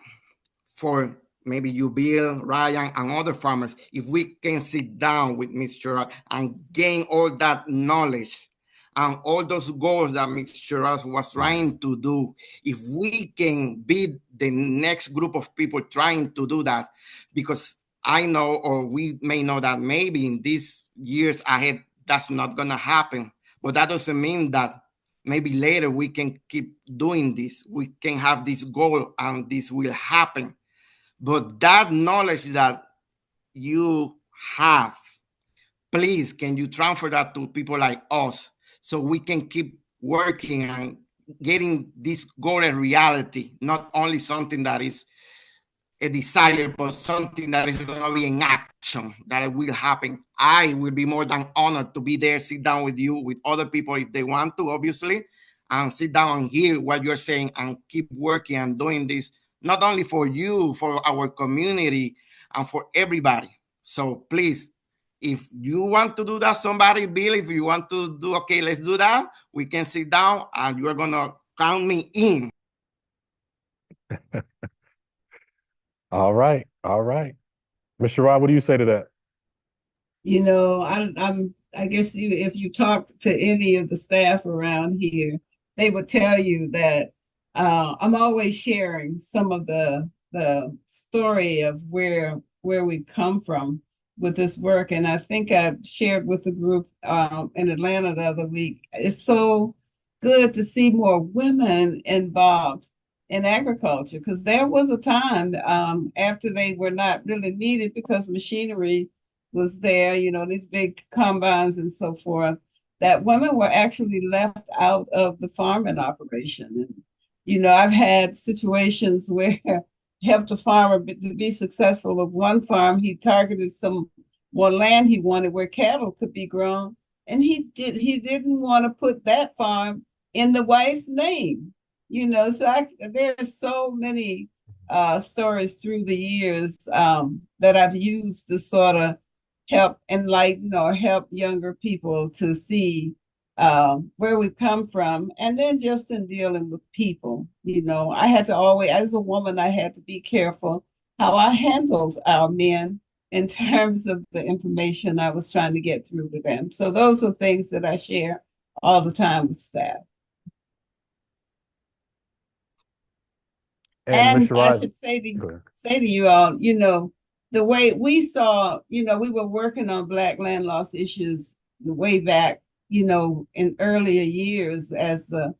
for maybe you, Bill, Ryan, and other farmers, if we can sit down with Mr. and gain all that knowledge and all those goals that Mr. was trying to do, if we can be the next group of people trying to do that, because I know, or we may know that maybe in these years ahead, that's not going to happen. But that doesn't mean that maybe later we can keep doing this. We can have this goal and this will happen. But that knowledge that you have, please, can you transfer that to people like us so we can keep working and getting this goal a reality, not only something that is a desire, but something that is going to be in action, that it will happen. I will be more than honored to be there, sit down with you, with other people if they want to, obviously, and sit down and hear what you're saying and keep working and doing this, not only for you, for our community, and for everybody. So please, if you want to do that, somebody, Bill, if you want to do, okay, let's do that. We can sit down and you're going to count me in. All right. All right. Mr. Rod, what do you say to that? You know, I guess if you talk to any of the staff around here, they would tell you that I'm always sharing some of the story of where we come from with this work. And I think I shared with the group in Atlanta the other week. It's so good to see more women involved in agriculture, because there was a time after they were not really needed because machinery was there, you know, these big combines and so forth, that women were actually left out of the farming operation. And, you know, I've had situations where helped a farmer to be successful with one farm. He targeted some more land he wanted where cattle could be grown. And he didn't want to put that farm in the wife's name, you know. So there's so many stories through the years that I've used to sort of help enlighten or help younger people to see where we come from. And then just in dealing with people, you know, I had to always, as a woman, I had to be careful how I handled our men in terms of the information I was trying to get through to them. So those are things that I share all the time with staff. And And Mr. I Rod, should say go ahead. to you all, you know, the way we saw, you know, we were working on Black land loss issues way back, you know, in earlier years as the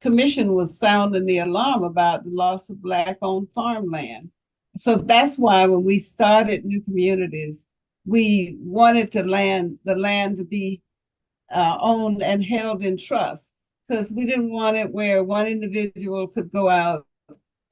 commission was sounding the alarm about the loss of Black-owned farmland. So that's why when we started New Communities, we wanted the land to be owned and held in trust, because we didn't want it where one individual could go out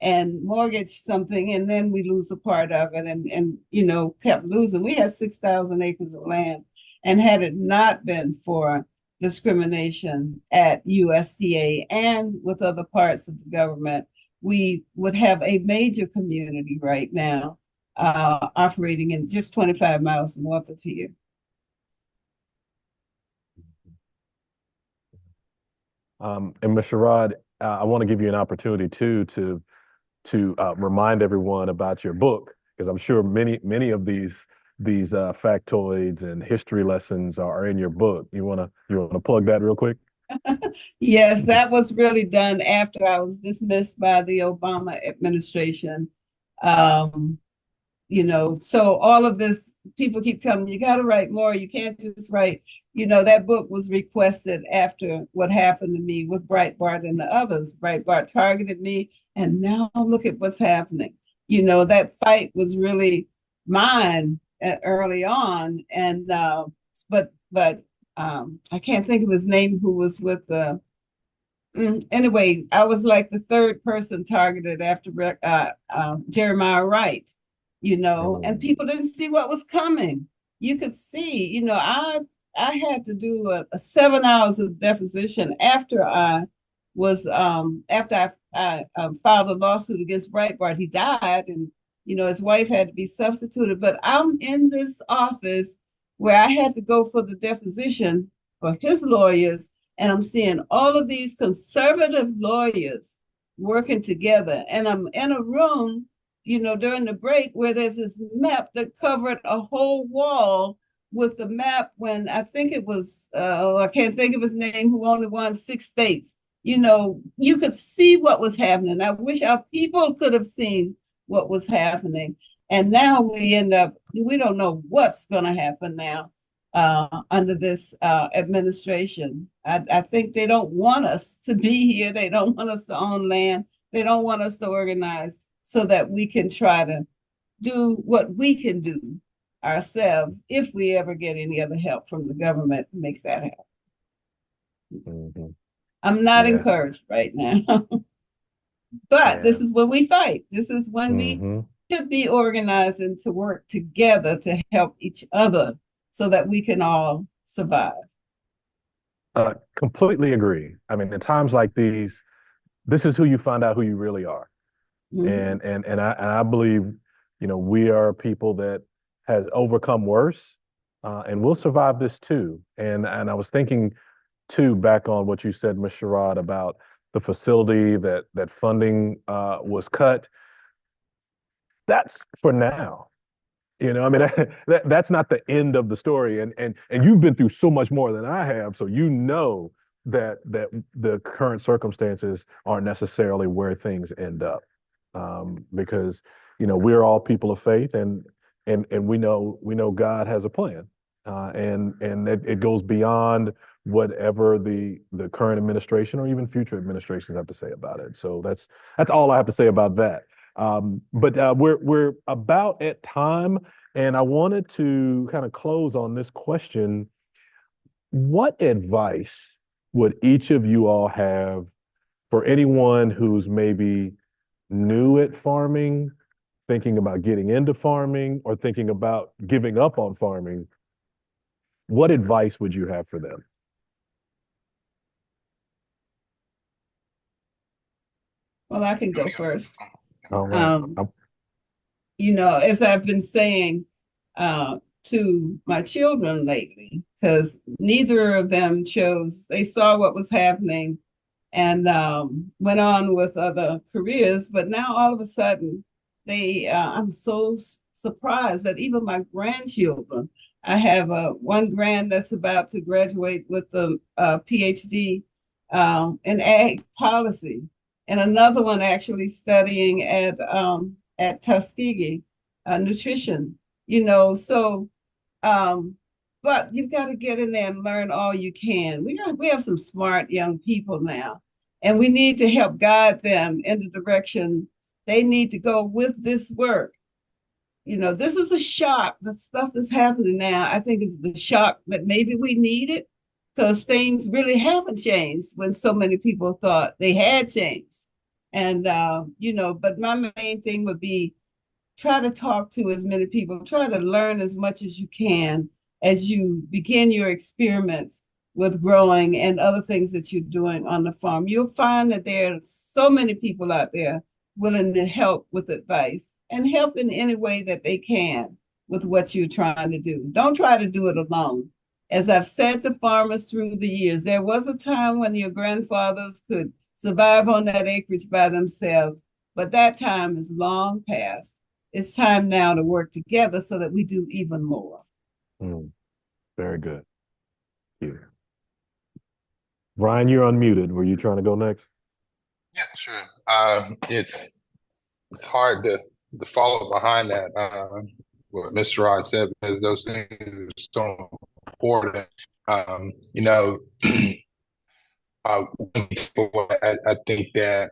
and mortgage something and then we lose a part of it, and you know, kept losing. We had 6,000 acres of land, and had it not been for discrimination at USDA and with other parts of the government, we would have a major community right now operating in just 25 miles north of here. And Mr. Rod, I want to give you an opportunity too to remind everyone about your book, because I'm sure many of these factoids and history lessons are in your book. You wanna plug that real quick? Yes, that was really done after I was dismissed by the Obama administration. Um, So all of this, people keep telling me, you got to write more. You can't just write. That book was requested after what happened to me with Breitbart and the others. Breitbart targeted me, and now look at what's happening. That fight was really mine early on, and but I can't think of his name, who was with the. Anyway, I was like the third person targeted after Jeremiah Wright, and people didn't see what was coming. You could see, I had to do a 7 hours of deposition after I filed a lawsuit against Breitbart. He died, and his wife had to be substituted. But I'm in this office where I had to go for the deposition for his lawyers, and I'm seeing all of these conservative lawyers working together. And I'm in a room, during the break, where there's this map that covered a whole wall with the map when I think it was, I can't think of his name, who only won 6 states. You could see what was happening. I wish our people could have seen what was happening. And now we don't know what's going to happen now under this administration. I think they don't want us to be here. They don't want us to own land. They don't want us to organize so that we can try to do what we can do ourselves if we ever get any other help from the government to make that happen. Mm-hmm. I'm not encouraged right now. But this is when we fight. This is when we should be organizing to work together to help each other so that we can all survive. Completely agree. I mean, in times like these, this is who you find out who you really are. And I believe, we are people that has overcome worse, and we'll survive this too. And I was thinking too, back on what you said, Ms. Sherrod, about the facility that funding was cut. That's for now. I mean, that's not the end of the story. And you've been through so much more than I have, so that the current circumstances aren't necessarily where things end up, because we're all people of faith, and we know God has a plan, and it goes beyond whatever the current administration or even future administrations have to say about it. So that's all I have to say about that. But we're about at time, and I wanted to kind of close on this question. What advice would each of you all have for anyone who's maybe new at farming, thinking about getting into farming, or thinking about giving up on farming? What advice would you have for them? Well, I can go first. All right. As I've been saying to my children lately, because neither of them they saw what was happening and went on with other careers. But now all of a sudden, I'm so surprised that even my grandchildren, I have one grand that's about to graduate with a PhD in ag policy, and another one actually studying at Tuskegee nutrition. So but you've got to get in there and learn all you can. We have some smart young people now, and we need to help guide them in the direction they need to go with this work. This is a shock. The stuff that's happening now, I think, is the shock that maybe we needed, because things really haven't changed when so many people thought they had changed. And but my main thing would be try to talk to as many people, try to learn as much as you can as you begin your experiments with growing and other things that you're doing on the farm. You'll find that there are so many people out there willing to help with advice and help in any way that they can with what you're trying to do. Don't try to do it alone. As I've said to farmers through the years, there was a time when your grandfathers could survive on that acreage by themselves, but that time is long past. It's time now to work together so that we do even more. Very good. Thank you. Brian, you're unmuted. Were you trying to go next? Yeah, sure. It's hard to the follow behind that, what Mr. Rod said, because those things are so important. You know, I think that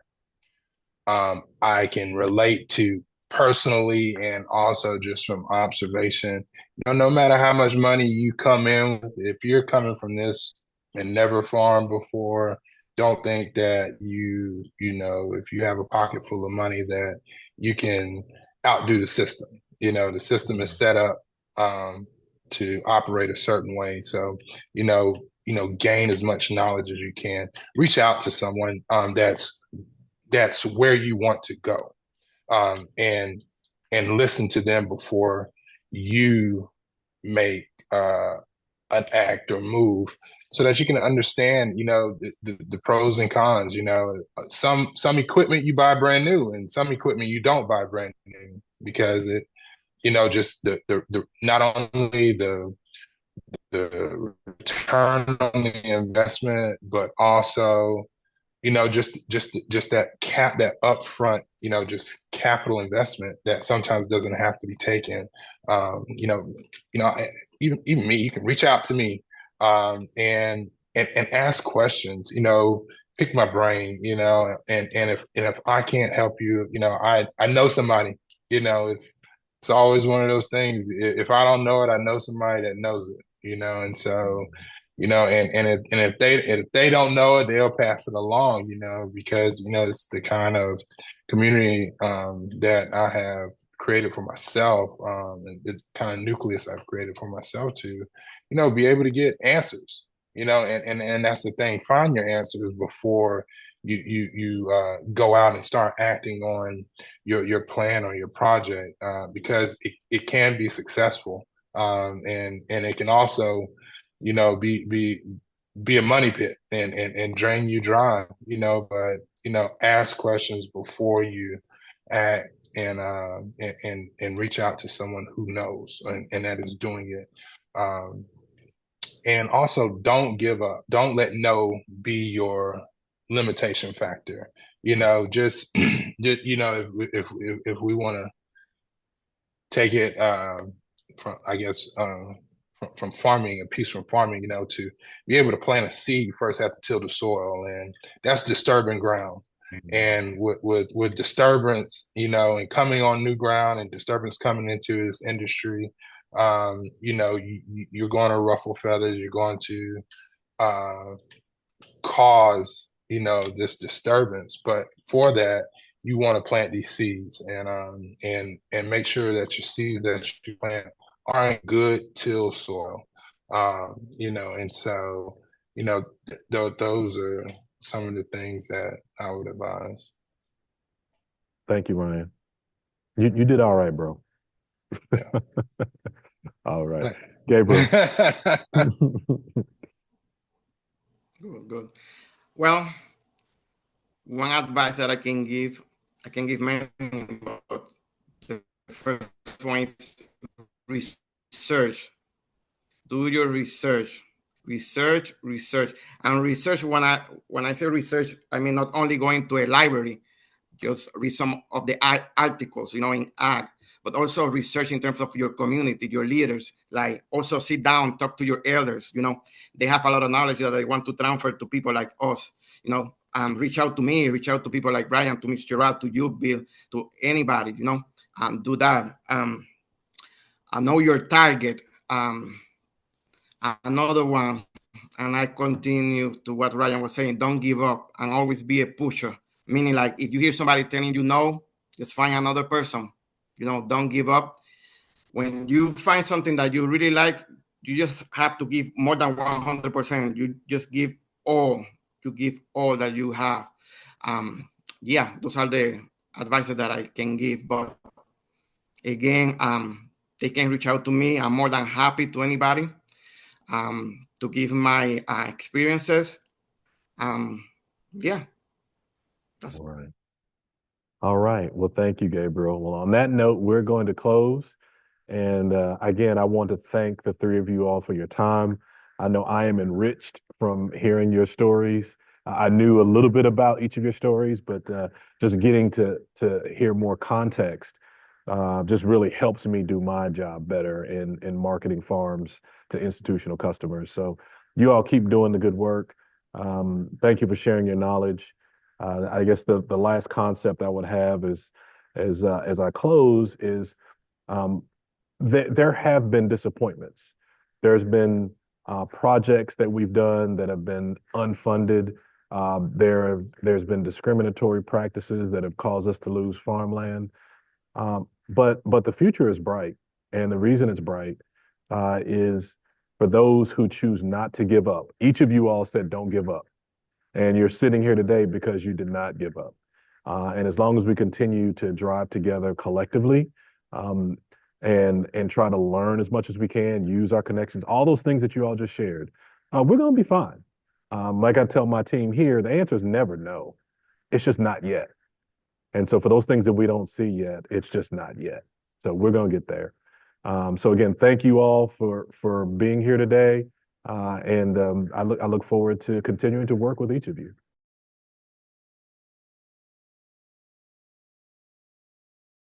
I can relate to personally and also just from observation. You know, no matter how much money you come in with, if you're coming from this and never farmed before, don't think that you know, if you have a pocket full of money that you can outdo the system. You know, the system is set up to operate a certain way. So, gain as much knowledge as you can. Reach out to someone that's where you want to go, and listen to them before you make an act or move, so that you can understand, the pros and cons. Some equipment you buy brand new, and some equipment you don't buy brand new, because it, just the not only the return on the investment, but also just that upfront, just capital investment that sometimes doesn't have to be taken. Even me, you can reach out to me, and ask questions. Pick my brain. And if I can't help you, I know somebody. It's always one of those things. If I don't know it, I know somebody that knows it. And so and if they don't know it, they'll pass it along, because it's the kind of community that I have created for myself, and the kind of nucleus I've created for myself to, be able to get answers, and that's the thing. Find your answers before you go out and start acting on your plan or your project, because it can be successful, and it can also be a money pit, and drain you dry, but ask questions before you act, and reach out to someone who knows, and that is doing it. And also, don't give up. Don't let no be your limitation factor. Just if we want to take it, from, I guess, from farming, a piece from farming, to be able to plant a seed, you first have to till the soil, and that's disturbing ground. And with disturbance, and coming on new ground, and disturbance coming into this industry, you're going to ruffle feathers. You're going to cause, this disturbance. But for that, you want to plant these seeds, and make sure that your seeds that you plant are in good till soil. And so, those are some of the things that I would advise. Thank you, Ryan. You did all right, bro. Yeah. All right. Gabriel. Good. Well, one advice that I can give many, but the first one is research. Do your research. And research, when I say research, I mean not only going to a library, just read some of the articles, in ag, but also research in terms of your community, your leaders. Like, also sit down, talk to your elders. They have a lot of knowledge that they want to transfer to people like us. Reach out to me, reach out to people like Brian, to Mr. Sherrod, to you, Bill, to anybody. Do that. I know your target. Another one, and I continue to what Ryan was saying, don't give up, and always be a pusher. Meaning, like, if you hear somebody telling you no, just find another person. Don't give up. When you find something that you really like, you just have to give more than 100%. You just give all. You give all that you have. Those are the advices that I can give. But again, they can reach out to me. I'm more than happy to anybody to give my experiences. All right. All right. Well, thank you, Gabriel. Well, on that note, we're going to close. And again, I want to thank the three of you all for your time. I know I am enriched from hearing your stories. I knew a little bit about each of your stories, but just getting to hear more context just really helps me do my job better in marketing farms to institutional customers. So you all keep doing the good work. Thank you for sharing your knowledge. I guess the last concept I would have is as I close is um, there have been disappointments. There's been projects that we've done that have been unfunded. There's been discriminatory practices that have caused us to lose farmland. But the future is bright, and the reason it's bright is for those who choose not to give up. Each of you all said, "Don't give up," and you're sitting here today because you did not give up. And as long as we continue to drive together collectively, um, and try to learn as much as we can, use our connections, all those things that you all just shared, we're going to be fine. Like I tell my team here, the answer is never no. It's just not yet. And so for those things that we don't see yet, it's just not yet. So we're going to get there. So again, thank you all for being here today. And I look forward to continuing to work with each of you.